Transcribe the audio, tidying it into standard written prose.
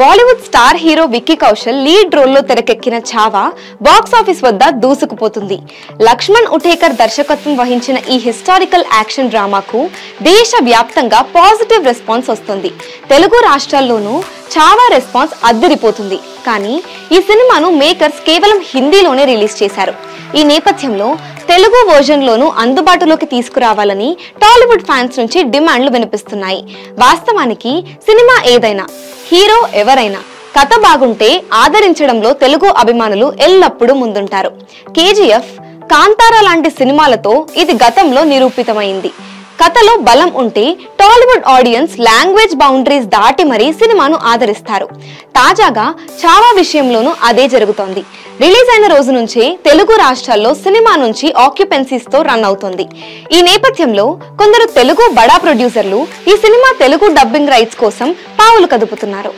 Bollywood star hero Vicky Kaushal lead రోల్లో తెరకెక్కిన Chhaava box office వద్ద దూసుకుపోతుంది. లక్ష్మణ్ ఉటేకర్ దర్శకత్వం వహించిన ఈ హిస్టారికల్ యాక్షన్ డ్రామాకు దేశవ్యాప్తంగా పాజిటివ్ రెస్పాన్స్ వస్తుంది. తెలుగు రాష్ట్రాల్లోనూ ఛావా రెస్పాన్స్ అద్దరిపోతుంది. కానీ ఈ సినిమాను మేకర్స్ కేవలం హిందీలోనే రిలీజ్ చేశారు. ఈ నేపథ్యంలో తెలుగు వర్జన్ లోను అందుబాటులోకి తీసుకురావాలని టాలీవుడ్ ఫ్యాన్స్ నుంచి డిమాండ్లు వినిపిస్తున్నాయి. వాస్తవానికి సినిమా ఏదైనా, హీరో ఎవరైనా కథ బాగుంటే ఆదరించడంలో తెలుగు అభిమానులు ఎల్లప్పుడూ ముందుంటారు. కేజీఎఫ్, కాంతారా లాంటి సినిమాలతో ఇది గతంలో నిరూపితమైంది. కథలో బలం ఉంటే టాలీవుడ్ ఆడియన్స్ లాంగ్వేజ్ బౌండరీస్ దాటి మరీ సినిమాను ఆదరిస్తారు. తాజాగా ఛావా విషయంలోనూ అదే జరుగుతోంది. రిలీజ్ అయిన రోజు నుంచే తెలుగు రాష్ట్రాల్లో సినిమా నుంచి ఆక్యుపెన్సీస్ తో రన్ అవుతుంది. ఈ నేపథ్యంలో కొందరు తెలుగు బడా ప్రొడ్యూసర్లు ఈ సినిమా తెలుగు డబ్బింగ్ రైట్స్ కోసం పావులు కదుపుతున్నారు.